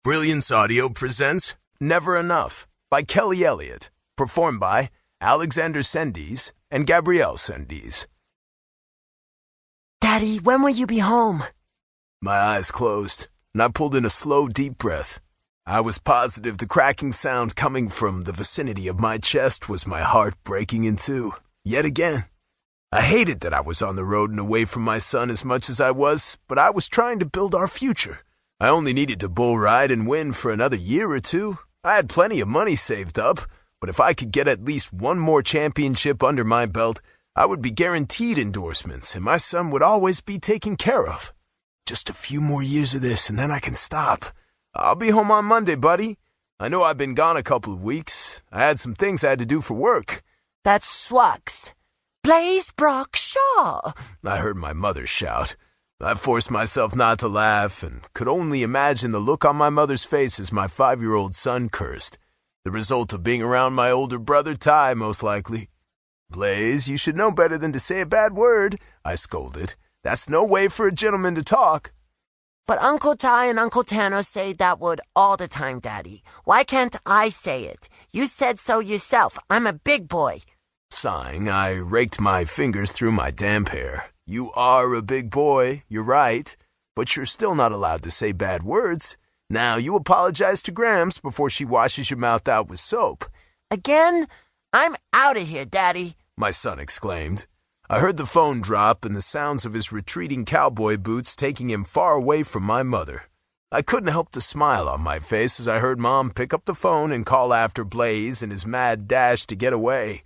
Brilliance Audio presents Never Enough by Kelly Elliott, performed by Alexander Sendies and Gabrielle Sendies. Daddy, when will you be home? My eyes closed, and I pulled in a slow, deep breath. I was positive the cracking sound coming from the vicinity of my chest was my heart breaking in two, yet again. I hated that I was on the road and away from my son as much as I was, but I was trying to build our future. I only needed to bull ride and win for another year or two. I had plenty of money saved up, but if I could get at least one more championship under my belt, I would be guaranteed endorsements, and my son would always be taken care of. Just a few more years of this, and then I can stop. I'll be home on Monday, buddy. I know I've been gone a couple of weeks. I had some things I had to do for work. That's Swux. Blaze Brock Shaw, I heard my mother shout. I forced myself not to laugh and could only imagine the look on my mother's face as my 5-year-old son cursed. The result of being around my older brother Ty, most likely. Blaze, you should know better than to say a bad word, I scolded. That's no way for a gentleman to talk. But Uncle Ty and Uncle Tanner say that word all the time, Daddy. Why can't I say it? You said so yourself. I'm a big boy. Sighing, I raked my fingers through my damp hair. You are a big boy, you're right, but you're still not allowed to say bad words. Now you apologize to Grams before she washes your mouth out with soap. Again? I'm out of here, Daddy, my son exclaimed. I heard the phone drop and the sounds of his retreating cowboy boots taking him far away from my mother. I couldn't help the smile on my face as I heard Mom pick up the phone and call after Blaze in his mad dash to get away.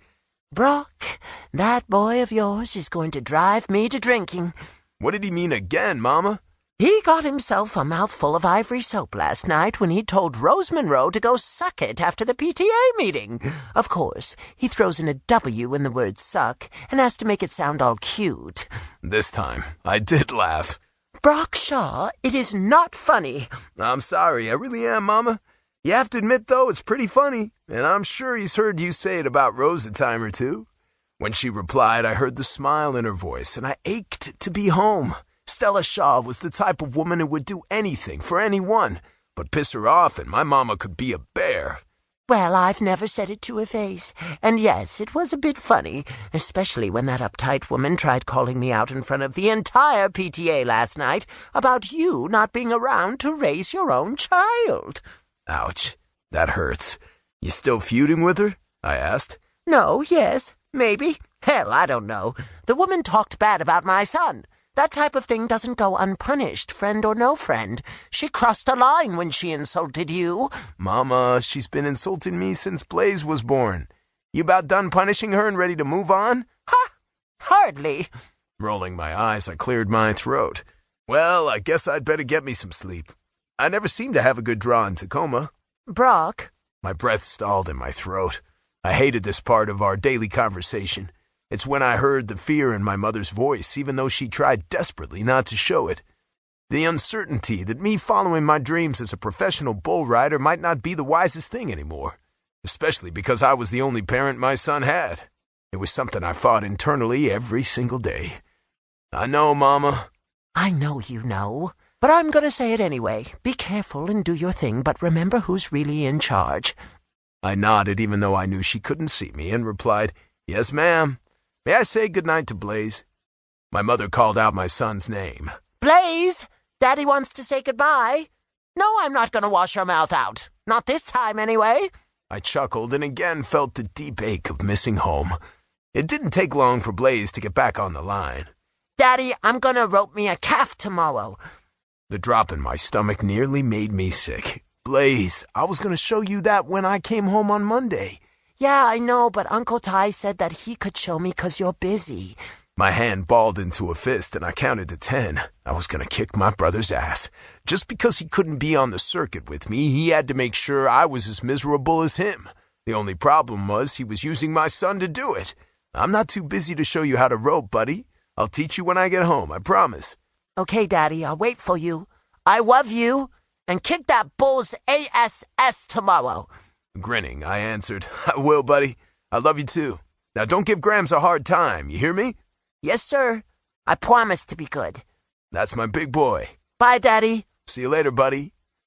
Brock, that boy of yours is going to drive me to drinking. What did he mean again, Mama? He got himself a mouthful of ivory soap last night when he told Rose Monroe to go suck it after the PTA meeting. Of course, he throws in a W in the word suck and has to make it sound all cute. This time, I did laugh. Brock Shaw, it is not funny. I'm sorry, I really am, Mama. You have to admit, though, it's pretty funny, and I'm sure he's heard you say it about Rose a time or two. When she replied, I heard the smile in her voice, and I ached to be home. Stella Shaw was the type of woman who would do anything for anyone, but piss her off and my mama could be a bear. Well, I've never said it to her face, and yes, it was a bit funny, especially when that uptight woman tried calling me out in front of the entire PTA last night about you not being around to raise your own child. Ouch, that hurts. You still feuding with her? I asked. No, yes, maybe. Hell, I don't know. The woman talked bad about my son. That type of thing doesn't go unpunished, friend or no friend. She crossed a line when she insulted you. Mama, she's been insulting me since Blaze was born. You about done punishing her and ready to move on? Ha! Hardly. Rolling my eyes, I cleared my throat. Well, I guess I'd better get me some sleep. I never seem to have a good draw in Tacoma. Brock. My breath stalled in my throat. I hated this part of our daily conversation. It's when I heard the fear in my mother's voice, even though she tried desperately not to show it. The uncertainty that me following my dreams as a professional bull rider might not be the wisest thing anymore, especially because I was the only parent my son had. It was something I fought internally every single day. I know, Mama. I know you know. But I'm going to say it anyway. Be careful and do your thing, but remember who's really in charge. I nodded even though I knew she couldn't see me and replied, Yes, ma'am. May I say goodnight to Blaze? My mother called out my son's name. Blaze! Daddy wants to say goodbye. No, I'm not going to wash your mouth out. Not this time, anyway. I chuckled and again felt the deep ache of missing home. It didn't take long for Blaze to get back on the line. Daddy, I'm going to rope me a calf tomorrow. The drop in my stomach nearly made me sick. Blaze, I was going to show you that when I came home on Monday. Yeah, I know, but Uncle Ty said that he could show me 'cause you're busy. My hand balled into a fist and I counted to 10. I was going to kick my brother's ass. Just because he couldn't be on the circuit with me, he had to make sure I was as miserable as him. The only problem was he was using my son to do it. I'm not too busy to show you how to rope, buddy. I'll teach you when I get home, I promise. Okay, Daddy, I'll wait for you. I love you, and kick that bull's ASS tomorrow. Grinning, I answered, I will, buddy. I love you too. Now don't give Grams a hard time, you hear me? Yes, sir. I promise to be good. That's my big boy. Bye, Daddy. See you later, buddy.